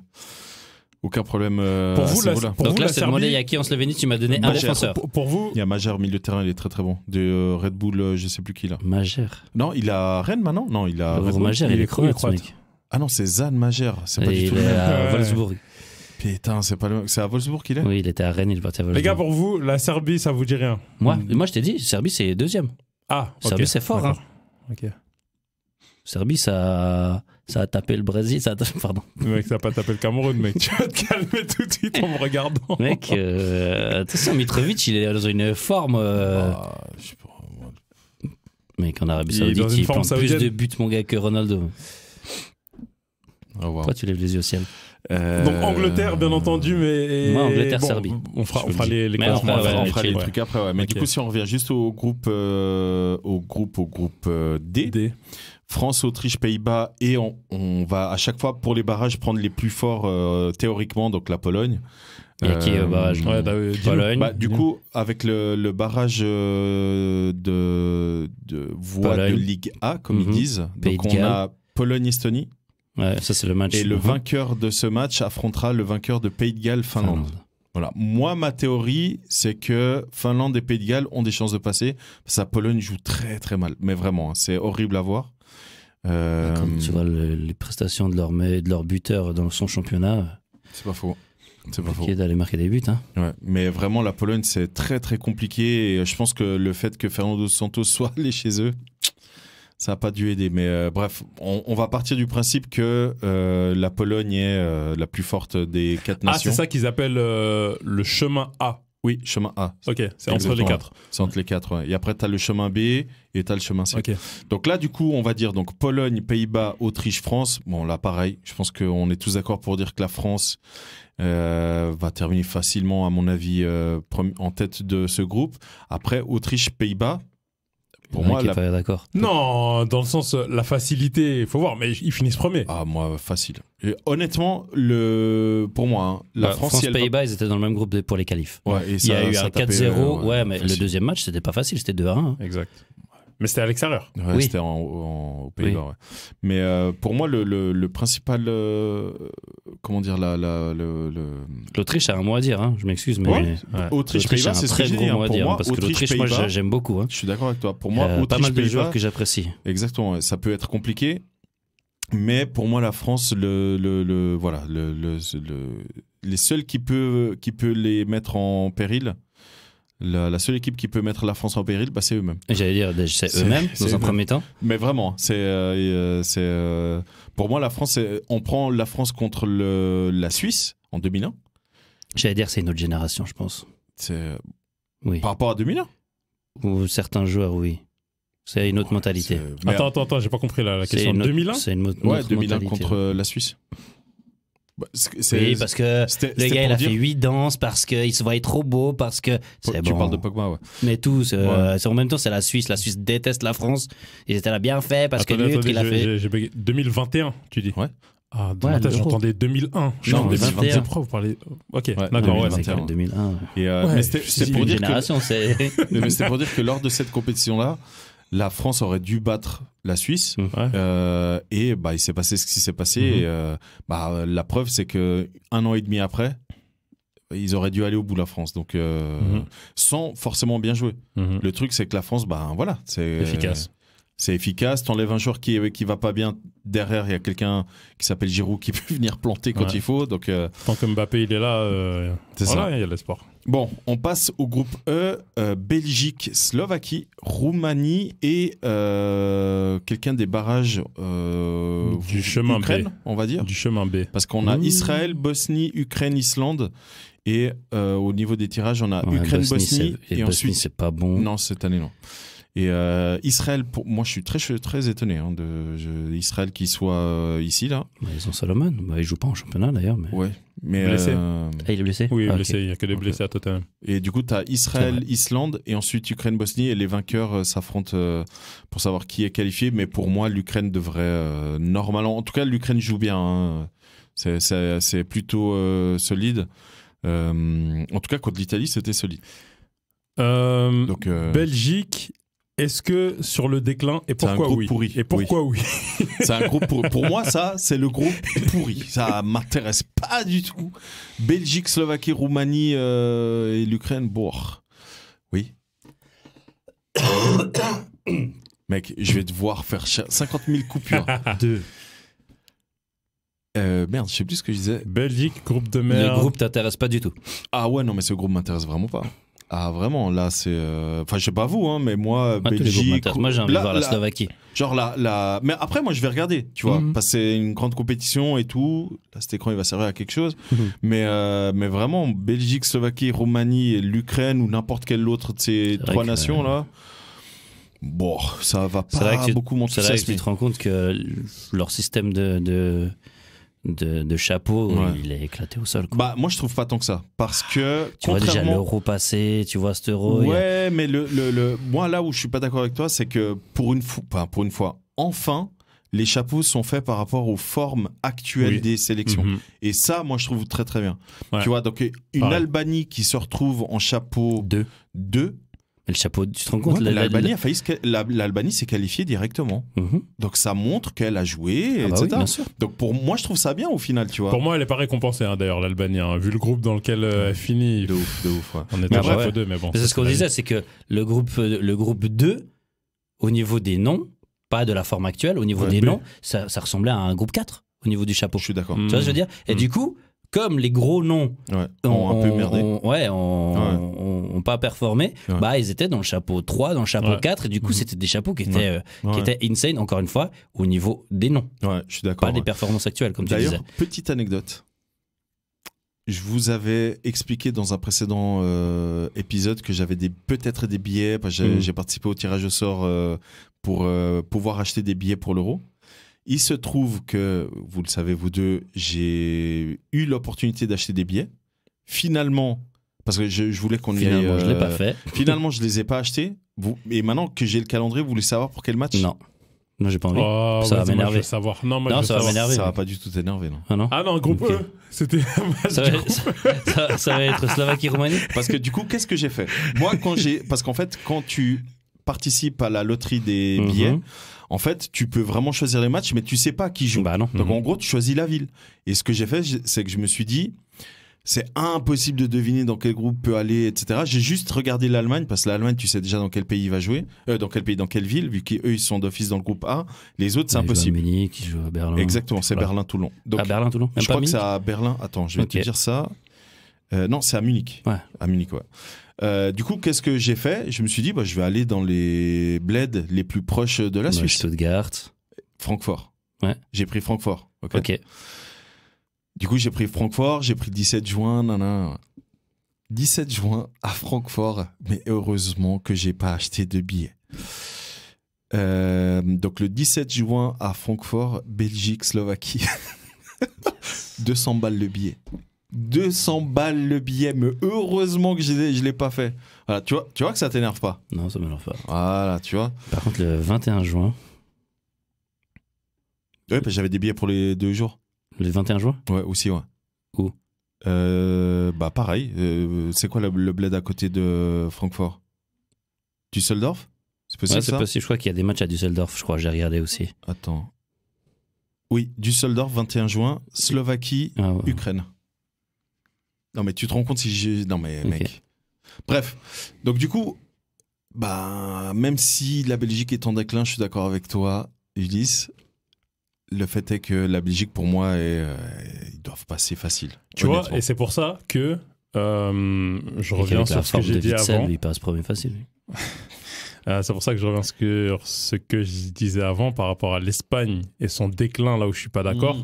problème Pour à vous, ce la- niveau-là. pour Donc vous, là, la je te demandais, il y Serbie, a qui en Slovénie? Tu m'as donné un Magère. défenseur. pour vous, Il y a Majer, milieu de terrain, il est très très bon. De Red Bull, je sais plus qui là. Magère. Non, il a Rennes maintenant. Non, il a. Red Bull. Magère, il il est est croate, croate. mec. Ah non, c'est Zan Majer. C'est pas Et du tout il le est même. à Ouais. Wolfsburg. Putain, c'est pas le même. C'est à Wolfsburg qu'il est. Oui, il était à Rennes, il est parti à les gars, Wolfsburg. pour vous, la Serbie, ça vous dit rien? Moi, je t'ai dit, Serbie, c'est deuxième. Ah, ok. Serbie, c'est fort, hein. D'accord. Ok. Serbie, ça a tapé le Brésil. Pardon. Le mec, ça va pas taper le Cameroun, mec. Tu vas te calmer tout de suite en me regardant. Mec, attention, Mitrovic, il est dans une forme. Ah, je sais pas, moi. Mec, en Arabie Il est dans Saoudite, une il forme plante plus saoudienne. de buts, mon gars, que Ronaldo. Ah, wow. Pourquoi tu lèves les yeux au ciel? Donc Angleterre, bien entendu, mais Moi, Angleterre, Serbie. On fera Je vous le les dis. Mais classements, après, On ouais, fera les ouais. trucs après, ouais. Mais du Ok. coup, si on revient juste au groupe D, D. France, Autriche, Pays-Bas, et on va à chaque fois pour les barrages prendre les plus forts théoriquement, donc la Pologne. Il y a qui au barrage Ouais, dis-nous. Pologne. Bah, du coup, avec le barrage de voie Pologne. de Ligue A, comme ils Mhm. disent, Pays donc de on Galles. a Pologne-Estonie, Ouais, ça, c'est le match. et le Mhm. vainqueur de ce match affrontera le vainqueur de Pays de Galles-Finlande. Voilà. Moi, ma théorie, c'est que Finlande et Pays de Galles ont des chances de passer. Sa Pologne joue très très mal, mais vraiment, hein, c'est horrible à voir. Quand tu vois les prestations de leur buteur dans son championnat, C'est pas faux. C'est pas faux. qui est d'aller marquer des buts. Hein. Ouais. Mais vraiment, la Pologne, c'est très très compliqué. Et je pense que le fait que Fernando Santos soit allé chez eux, ça n'a pas dû aider. Mais bref, on va partir du principe que la Pologne est la plus forte des 4 Ah, nations. c'est ça qu'ils appellent le chemin A. Oui, chemin A. Ok, c'est entre les Exactement. 4. C'est entre les 4. Ouais. Et après, tu as le chemin B et tu as le chemin C. Ok. Donc là, du coup, on va dire donc Pologne, Pays-Bas, Autriche, France. Bon, là, pareil. Je pense qu'on est tous d'accord pour dire que la France va terminer facilement, à mon avis, en tête de ce groupe. Après, Autriche, Pays-Bas. Pour moi, qui est pas d'accord. Non, dans le sens, la facilité, il faut voir, mais ils finissent premiers. ah, moi, facile. Et honnêtement, pour moi, hein, la Bah, France, si elle Pays-Bas, ils étaient dans le même groupe pour les qualifs. va- Ouais, et Il y a eu ça un tapait, 4-0, ouais, mais facile. le deuxième match, c'était pas facile, c'était 2-1. Hein. Exact. Mais c'était à l'extérieur. Ouais, Oui. c'était aux Pays-Bas. Oui. Ouais. Mais pour moi, le principal, comment dire, L'Autriche a un mot à dire, hein. Je m'excuse, mais Ouais. Ouais. l'Autriche Autriche-Pays-Bas, a un c'est ce que très j'ai gros dit. hein. mot à Pour dire, moi, hein, parce que l'Autriche, moi, Autriche-Pays-Bas, j'aime beaucoup. Hein. je suis d'accord avec toi. Pour moi, Pas mal de Autriche-Pays-Bas, joueurs que j'apprécie. exactement, ouais, ça peut être compliqué. Mais pour moi, la France, voilà, les seuls qui peut les mettre en péril, la seule équipe qui peut mettre la France en péril, bah, c'est eux-mêmes. J'allais dire, c'est C'est- eux-mêmes, c'est dans un eux-mêmes. premier temps. Mais vraiment, pour moi, la France, on prend la France contre la Suisse en 2001. J'allais dire, c'est une autre génération, je pense. C'est Oui. par rapport à 2001. Ou certains joueurs, oui. C'est une autre mentalité. Mais- Attends, j'ai pas compris la C'est question. une autre- 2001 C'est une autre Ouais, 2001 mentalité. contre la Suisse. Bah, Oui, parce que c'était le gars, il pour a dire- fait 8 danses, parce qu'il se voyait trop beau, parce que... C'est Tu bon. parles de Pogba, ouais. Mais tous, Ouais. en même temps, c'est la Suisse. La Suisse déteste la France. Ils étaient là bien fait, parce que Attendez, l'autre, il a fait... j'ai bugué. 2021, tu dis Ouais. Ah, dans Ouais, ma tête, l'Euro. j'entendais 2001. Je suis Non, en 2021. 2021. Pourquoi vous parlez Ok, d'accord, ouais, 2021. C'est 2001. Et, Ouais, mais c'était c'est pour Une dire que génération, c'est... mais c'était pour dire que lors de cette compétition-là, la France aurait dû battre la Suisse. Ouais. Et bah, il s'est passé ce qui s'est passé. Mhm. Et, la preuve, c'est que 1 an et demi après, ils auraient dû aller au bout de la France. Donc, Mhm. sans forcément bien jouer. Mhm. Le truc, c'est que la France, bah, voilà, c'est Efficace. C'est efficace. T'enlèves un joueur qui va pas bien. Derrière, il y a quelqu'un qui s'appelle Giroud qui peut venir planter quand Ouais. il faut. Donc, Tant que Mbappé, il est là, c'est voilà, ça. il y a de l'espoir. Bon, on passe au groupe E, Belgique, Slovaquie, Roumanie et quelqu'un des barrages Du chemin B. Ukraine, on va dire. Du chemin B. Parce qu'on a Mmh. Israël, Bosnie, Ukraine, Islande. Et au niveau des tirages, on a Ouais, Ukraine, Bosnie, Bosnie. et Et Bosnie, ensuite, c'est pas bon. non, cette année, non. Et Israël, moi je suis très étonné Israël qui soit ici, là. Bah, ils ont Solomon. Bah, il joue pas en championnat, d'ailleurs. Mais... Ouais. Mais, Blessé. Ah, il est blessé Oui, Ah, ok. blessé, il n'y a que des blessés à Tottenham. Et du coup, tu as C'est Israël, vrai. Islande, et ensuite Ukraine, Bosnie, et les vainqueurs s'affrontent pour savoir qui est qualifié. Mais pour moi, l'Ukraine devrait normalement. En tout cas, l'Ukraine joue bien. Hein. C'est plutôt solide. En tout cas, contre l'Italie, c'était solide. Donc, Belgique, est-ce que sur le déclin et C'est un pourquoi groupe oui pourri. Et pourquoi oui, c'est un groupe pourri. Pour moi, ça, c'est le groupe pourri. Ça m'intéresse pas du tout. Belgique, Slovaquie, Roumanie et l'Ukraine, bon. Oui. Mec, je vais devoir faire 50 000 coupures. Deux. Merde, je sais plus ce que je disais. Belgique, groupe de merde. Le groupe t'intéresse pas du tout. Ah ouais, non, mais ce groupe m'intéresse vraiment pas. Ah vraiment, là c'est... Enfin, je sais pas vous, hein, mais moi, Moi, tous les groupes Belgique... m'intéressent. Moi, j'ai envie de voir la Slovaquie. Genre Mais après, moi, je vais regarder, tu vois, Mhm. parce que c'est une grande compétition et tout. Là, cet écran, il va servir à quelque chose. Mhm. Mais vraiment, Belgique, Slovaquie, Roumanie et l'Ukraine ou n'importe quelle autre de ces C'est vrai trois que, nations, là, bon, ça va C'est vrai pas que beaucoup C'est monter vrai ça. que tu te rends compte que leur système de chapeau, Ouais. il est éclaté au sol. Quoi. Bah, moi, je trouve pas tant que ça. Parce que, Tu vois déjà contrairement... l'euro passé, tu vois cet euro. il y a- Ouais, mais moi, là où je suis pas d'accord avec toi, c'est que pour une fois, enfin, les chapeaux sont faits par rapport aux formes actuelles Oui. des sélections. Mhm. Et ça, moi, je trouve très très bien. Ouais. Tu vois, donc une Pareil. Albanie qui se retrouve en chapeau 2, Et le chapeau, tu te rends compte l'Albanie a failli l'Albanie s'est qualifiée directement. Mhm. Donc ça montre qu'elle a joué, Ah bah etc. oui, bien sûr. Donc pour moi, je trouve ça bien au final, tu vois. Pour moi, elle est pas récompensée, hein, d'ailleurs, l'Albanie. Hein. Vu le groupe dans lequel elle finit, De ouf, ouais. on est Mais déjà ouais. à 2, mais bon. C'est ça, ce qu'on la disait, vie. c'est que le groupe 2, au niveau des noms, pas de la forme actuelle, au niveau Ouais, des B. noms, ça ressemblait à un groupe 4 au niveau du chapeau. Je suis d'accord. Mm. Tu vois ce que je veux dire? Et du coup, comme les gros noms Ouais. Ont un peu merdé. ont pas performé, Ouais. bah ils étaient dans le chapeau 3, dans le chapeau Ouais. 4, et du coup Mhm. c'était des chapeaux qui étaient, Ouais. qui étaient insane, encore une fois, au niveau des noms, Ouais, je suis d'accord. pas des ouais. performances actuelles, comme tu disais. D'ailleurs, petite anecdote. Je vous avais expliqué dans un précédent épisode que j'avais peut-être des billets, parce que j'ai participé au tirage au sort pour pouvoir acheter des billets pour l'Euro. Il se trouve que, vous le savez vous deux, j'ai eu l'opportunité d'acheter des billets. Finalement, parce que je voulais qu'on y aille... Finalement, je l'ai pas fait. Finalement, je les ai pas achetés. Et maintenant que j'ai le calendrier, vous voulez savoir pour quel match? Non. Non, j'ai pas envie. Oh, Ça va vas-y, moi, m'énerver. je veux savoir. Non, moi, Non, je veux ça va savoir. m'énerver. Ça va pas du tout t'énerver, non? Ah non. Ah non, groupe Ok. E. C'était un match Ça du va, groupe. ça va être Slovaquie-Roumanie. Parce que du coup, qu'est-ce que j'ai fait? Moi, parce qu'en fait, quand tu participes à la loterie des Mhm. billets, en fait, tu peux vraiment choisir les matchs, mais tu sais pas qui joue. Bah non. Donc en gros, tu choisis la ville. Et ce que j'ai fait, c'est que je me suis dit, c'est impossible de deviner dans quel groupe peut aller, etc. J'ai juste regardé l'Allemagne, parce que l'Allemagne, tu sais déjà dans quel pays il va jouer, dans quelle ville, vu qu'eux, ils sont d'office dans le groupe A. Les autres, c'est Il joue à impossible. Munich, il joue à Berlin. Exactement, c'est Voilà. Berlin-Toulon. Donc, À Berlin, Toulon. Même je pas crois que Munich. c'est à Berlin. Attends, je vais te Ok. dire ça. Non, c'est à Munich. Ouais. À Munich, ouais. Du coup, qu'est-ce que j'ai fait? Je me suis dit, je vais aller dans les bleds les plus proches de la Ouais, Suisse. Stuttgart. Francfort. Ouais. J'ai pris Francfort. Ok. Du coup, j'ai pris Francfort, j'ai pris 17 juin. 17 juin à Francfort, mais heureusement que j'ai pas acheté de billets. Donc le 17 juin à Francfort, Belgique, Slovaquie. 200 balles le billet. 200 balles le billet, mais heureusement que je l'ai pas fait. Voilà, tu vois que ça t'énerve pas. Non, ça m'énerve pas. Voilà, tu vois. Par contre, le 21 juin. Ouais, j'avais des billets pour les 2 jours. Le 21 juin Ouais, aussi, ouais. Où Bah pareil. C'est quoi le bled à côté de Francfort? Düsseldorf? C'est possible Ouais, c'est ça? possible. Je crois qu'il y a des matchs à Düsseldorf, je crois. J'ai regardé aussi. Attends. Oui, Düsseldorf, 21 juin, Slovaquie, Ah ouais. Ukraine. Non mais tu te rends compte si j'ai... Non mais Ok. mec. Bref. Donc du coup, bah même si la Belgique est en déclin, je suis d'accord avec toi, Ulysse. Le fait est que la Belgique, pour moi, ils doivent passer facile. Tu vois, honnêtement. et c'est pour ça que je Et reviens qu'avec la sur ce que forme j'ai de dit Witzel, avant. lui, il passe premier facile. C'est pour ça que je reviens sur ce que je disais avant par rapport à l'Espagne et son déclin, là où je suis pas d'accord.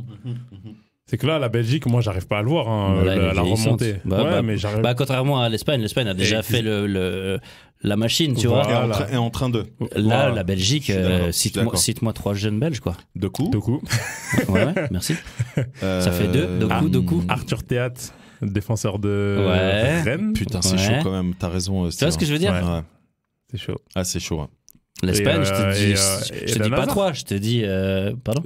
C'est que là, la Belgique, moi, j'arrive pas à le voir, hein, Là, elle est la vieillissante. remontée. Bah, mais j'arrive. Bah, contrairement à l'Espagne a déjà fait la machine, tu vois. Voilà. Et en train de... Là, Voilà. la Belgique, Je suis d'accord, je suis d'accord. cite-moi 3 jeunes Belges, quoi. De coup. Du coup, Ouais, merci. Ça fait 2. De coup. Arthur Théat, défenseur de Ouais. Rennes. Putain, c'est Ouais. chaud quand même, t'as raison. Tu vois ce que je veux dire? Ouais. C'est chaud. Ah, c'est chaud. Hein. L'Espagne, je te dis, et je te le dis pas Hazard. 3, je te dis. Pardon?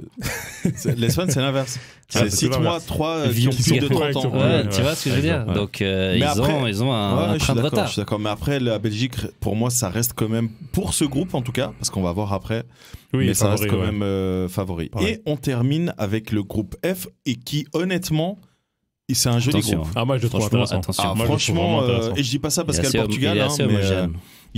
L'Espagne, c'est l'inverse. Ah, c'est Cite-moi l'inverse. 3 qui Vieux ont plus de 30 Ouais, ans. Ouais, ouais, tu vois ce que je veux dire? ouais. Donc, Mais après- ils ont un Ouais, je train suis de d'accord, retard. je suis d'accord. Mais après, la Belgique, pour moi, ça reste quand même, pour ce groupe en tout cas, parce qu'on va voir après, Oui, mais ça favori, reste quand ouais. même favori. Pareil. Et on termine avec le groupe F, et qui, honnêtement, c'est un joli Attention. groupe. Ah, moi, je le trouve Franchement, intéressant. attention. Ah, Moi, je le trouve franchement, vraiment intéressant. et je dis pas ça parce Il est qu'il y a le assez- Portugal, il est hein, assez mais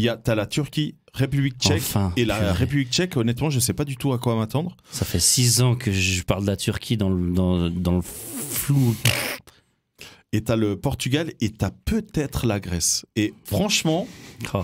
homogène. t'as la Turquie, République tchèque, Enfin. et la purée. République tchèque, honnêtement, je sais pas du tout à quoi m'attendre. Ça fait 6 ans que je parle de la Turquie dans le flou. Et t'as le Portugal, et t'as peut-être la Grèce. Et franchement, Oh.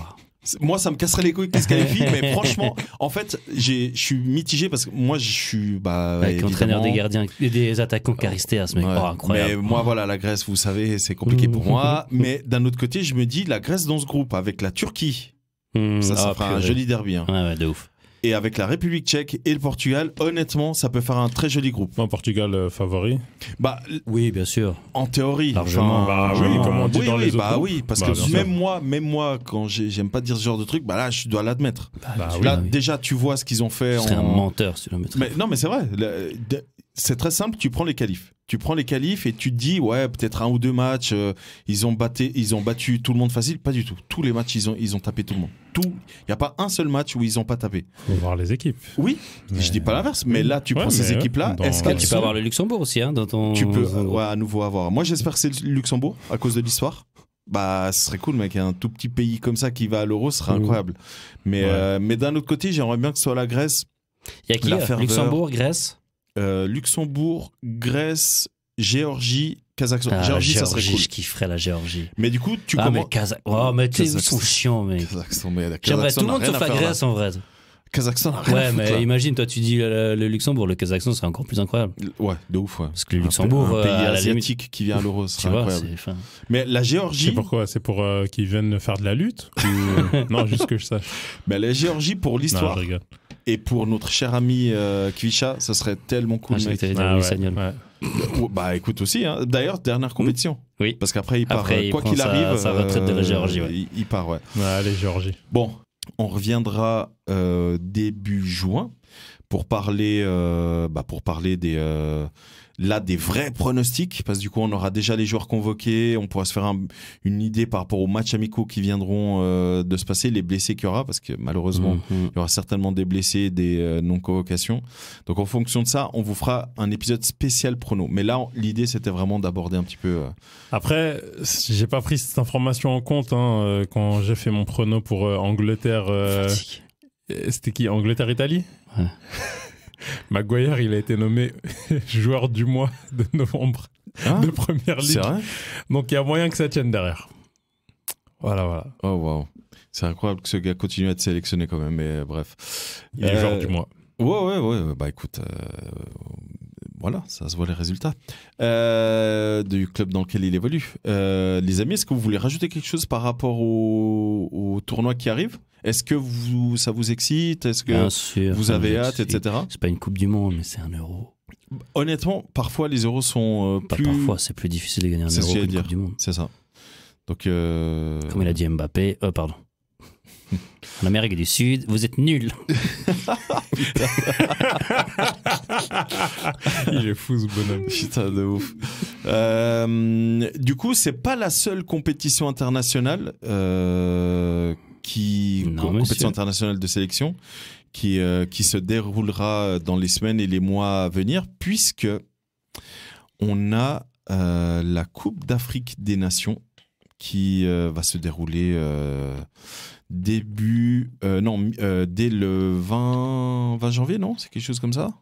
moi, ça me casserait les couilles qu'ils se qualifient, mais franchement, en fait, je suis mitigé parce que moi, je suis. Avec l'entraîneur évidemment- des gardiens et des attaquants Caristéas, mec. Ouais. Oh, incroyable. Mais moi, voilà, la Grèce, vous savez, c'est compliqué pour moi. Mais d'un autre côté, je me dis, la Grèce dans ce groupe avec la Turquie, ça ferait un purée. joli derby. Hein. Ouais, de ouf. Et avec la République tchèque et le Portugal, honnêtement, ça peut faire un très joli groupe. Moi, Portugal favori. Bah, Oui, bien sûr. en théorie. Largement. Bah oui, comme on dit dans les autres Bah groupes. oui, parce Bah, que bien sûr. même moi, quand j'aime pas dire ce genre de truc, bah là, je dois l'admettre. Bah oui. Là, oui. déjà, tu vois ce qu'ils ont fait. C'est un menteur, si tu le mettrais. Mais non, mais c'est vrai. C'est très simple. Tu prends les qualifs. Tu prends les qualifs et tu te dis, ouais, peut-être un ou deux matchs, ils ont battu tout le monde facile. Pas du tout. Tous les matchs, ils ont tapé tout le monde. Il n'y a pas un seul match où ils n'ont pas tapé. Faut voir les équipes. Oui, Mais- je dis pas l'inverse, mais là, tu Ouais, prends ces mais équipes-là. dans- Est-ce Ah, qu'elles tu peux sont... avoir le Luxembourg aussi, hein, dans ton. Tu peux, dans ton groupe. ouais, à nouveau avoir. Moi, j'espère que c'est le Luxembourg à cause de l'histoire. Bah, ce serait cool, mec. Un tout petit pays comme ça qui va à l'Euro, ce serait incroyable. Mais d'un autre côté, j'aimerais bien que ce soit la Grèce. Il y a qui La ferveur. Luxembourg, Grèce. Luxembourg, Grèce, Géorgie, Kazakhstan. Ah, Géorgie, la ça serait Géorgie, cool. je kifferais la Géorgie. Mais du coup, tu Ah, mais commences. Oh, mais ils Kazakhstan. sont chiants, mec. Kazakhstan, mais J'aimerais Kazakhstan tout le n'a monde rien sauf à la faire, là. Grèce, en vrai. Kazakhstan n'a rien à Ouais, foutre, mais là. imagine, toi, tu dis le Luxembourg. Le Kazakhstan, c'est encore plus incroyable. Ouais, de ouf, ouais. Parce que le Luxembourg, un pays à la asiatique qui vient à l'Euro, ce Tu serait vois, incroyable. c'est. Enfin, Mais la C'est Géorgie, pourquoi? C'est pour qu'ils viennent faire de la lutte ou... Non, juste que je sache. la Géorgie pour Non, l'histoire je rigole. et pour notre cher ami Kvisha, ça serait tellement cool, je savais mec. que t'allais dire Ah, Louis ouais, Sagnol. ouais. Bah écoute aussi, hein. D'ailleurs, dernière compétition. Oui. Parce qu'après, il part, Après, il quoi prend qu'il arrive. sa retraite de la Géorgie, ouais. Il part, ouais. Ouais, allez, Géorgie. Bon, on reviendra début juin pour parler des vrais pronostics, parce que du coup, on aura déjà les joueurs convoqués, on pourra se faire une idée par rapport aux matchs amicaux qui viendront de se passer, les blessés qu'il y aura, parce que malheureusement, il y aura certainement des blessés, des non-convocations. Donc en fonction de ça, on vous fera un épisode spécial prono. Mais là, l'idée, c'était vraiment d'aborder un petit peu... Après, j'ai pas pris cette information en compte hein, quand j'ai fait mon prono pour Angleterre. Fatigue. C'était qui? Angleterre-Italie? Ouais. Maguire, il a été nommé joueur du mois de novembre Hein de Première Ligue. C'est vrai? Donc il y a moyen que ça tienne derrière. Voilà. Oh, wow. C'est incroyable que ce gars continue à être sélectionné quand même, mais bref. Il est joueur du mois. Ouais. Bah écoute, voilà, ça se voit les résultats du club dans lequel il évolue. Les amis, est-ce que vous voulez rajouter quelque chose par rapport au tournoi qui arrive? Est-ce que ça vous excite? Est-ce que Bien sûr. vous avez hâte, etc. C'est pas une Coupe du Monde, mais c'est un euro. Honnêtement, parfois les euros sont Pas plus... parfois, c'est plus difficile de gagner un C'est ce euro que j'allais qu'une dire. Coupe du Monde. C'est ça. Donc... Comme il a dit Mbappé. Pardon. En Amérique du Sud, vous êtes nuls. Il est fou ce bonhomme. Putain de ouf. Du coup, c'est pas la seule compétition internationale compétition internationale de sélection qui se déroulera dans les semaines et les mois à venir, puisque on a la Coupe d'Afrique des Nations qui va se dérouler dès le 20 janvier, non? C'est quelque chose comme ça?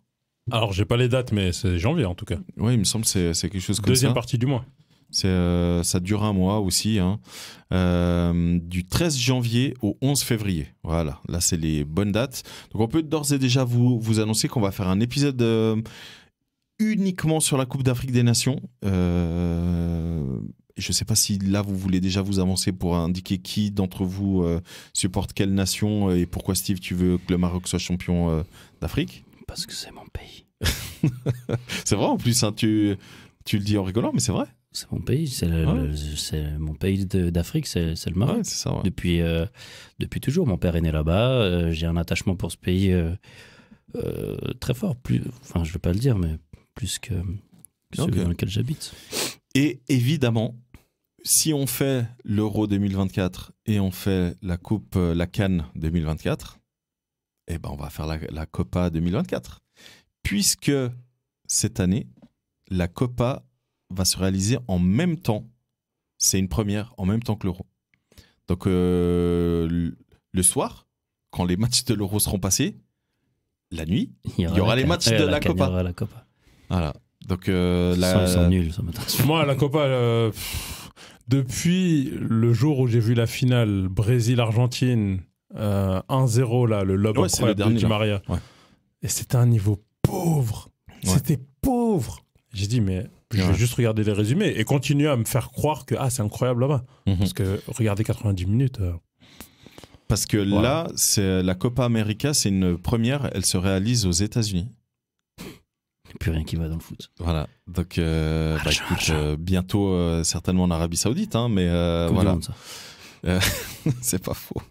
Alors j'ai pas les dates, mais c'est janvier en tout cas. Oui, il me semble que c'est quelque chose comme Deuxième ça. partie du mois. Ça dure un mois aussi, hein. Du 13 janvier au 11 février. Voilà, là c'est les bonnes dates. Donc on peut d'ores et déjà vous annoncer qu'on va faire un épisode uniquement sur la Coupe d'Afrique des Nations. Je ne sais pas si là vous voulez déjà vous avancer pour indiquer qui d'entre vous supporte quelle nation et pourquoi Steve tu veux que le Maroc soit champion d'Afrique. Parce que c'est mon pays. C'est vrai en plus, hein, tu le dis en rigolant, mais c'est vrai. C'est mon pays, c'est mon pays d'Afrique, c'est le Maroc. Ouais, c'est ça, ouais. Depuis toujours, mon père est né là-bas. J'ai un attachement pour ce pays très fort. Enfin, je ne vais pas le dire, mais plus que celui dans lequel j'habite. Et évidemment, si on fait l'Euro 2024 et on fait la CAN 2024, eh ben on va faire la Copa 2024. Puisque cette année, la Copa va se réaliser en même temps. C'est une première, en même temps que l'Euro. Donc le soir, quand les matchs de l'Euro seront passés, la nuit, il y aura les matchs de la Copa. Il y aura la Copa. Voilà. Donc Ils sont nuls, ça m'intéresse. Moi, la Copa, depuis le jour où j'ai vu la finale Brésil-Argentine 1-0, là, le lob incroyable de Di Maria. Ouais. Et c'était un niveau pauvre. Ouais. C'était pauvre. J'ai dit, mais je vais juste regarder les résumés et continuer à me faire croire que c'est incroyable là-bas. Parce que regarder 90 minutes, Parce que là, c'est la Copa América, c'est une première, elle se réalise aux États-Unis. Il n'y a plus rien qui va dans le foot. Voilà. Donc, écoute, bientôt, certainement en Arabie Saoudite, hein, mais voilà. Monde, ça. C'est pas faux.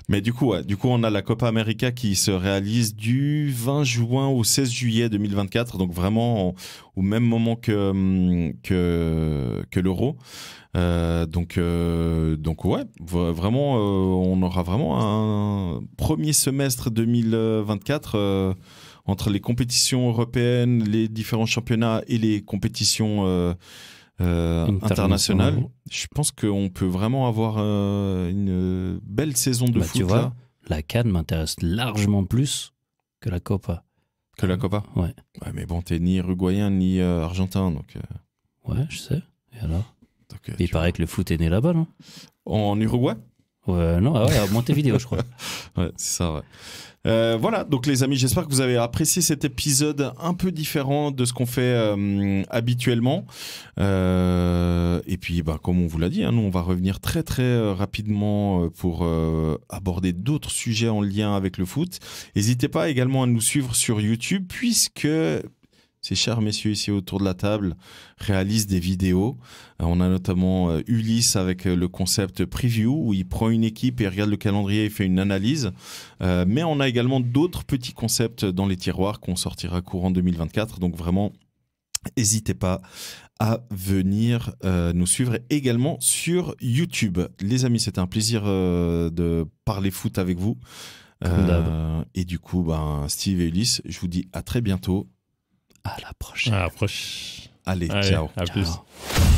Mais du coup, on a la Copa América qui se réalise du 20 juin au 16 juillet 2024, donc vraiment au même moment que l'Euro. Donc ouais, vraiment, on aura vraiment un premier semestre 2024 entre les compétitions européennes, les différents championnats et les compétitions internationales. Je pense qu'on peut vraiment avoir une belle saison de foot. Tu vois, là. la CAN m'intéresse largement plus que la Copa. Que la Copa. Ouais. Ouais, mais bon, t'es ni uruguayen ni argentin, donc. Ouais, je sais. Et alors Donc, il paraît que le foot est né là-bas, non? En Uruguay? Ouais, non, à Montevideo, je crois. Ouais, c'est ça, ouais. Voilà, donc les amis, j'espère que vous avez apprécié cet épisode un peu différent de ce qu'on fait habituellement. Et puis, comme on vous l'a dit, hein, nous, on va revenir très très rapidement pour aborder d'autres sujets en lien avec le foot. N'hésitez pas également à nous suivre sur YouTube, puisque ces chers messieurs ici autour de la table réalisent des vidéos. On a notamment Ulysse avec le concept preview où il prend une équipe et regarde le calendrier et fait une analyse. Mais on a également d'autres petits concepts dans les tiroirs qu'on sortira courant 2024. Donc vraiment, n'hésitez pas à venir nous suivre également sur YouTube. Les amis, c'était un plaisir de parler foot avec vous. Et du coup, Steve et Ulysse, je vous dis à très bientôt. À la prochaine. À la prochaine. Allez, Allez, ciao. À plus. Ciao.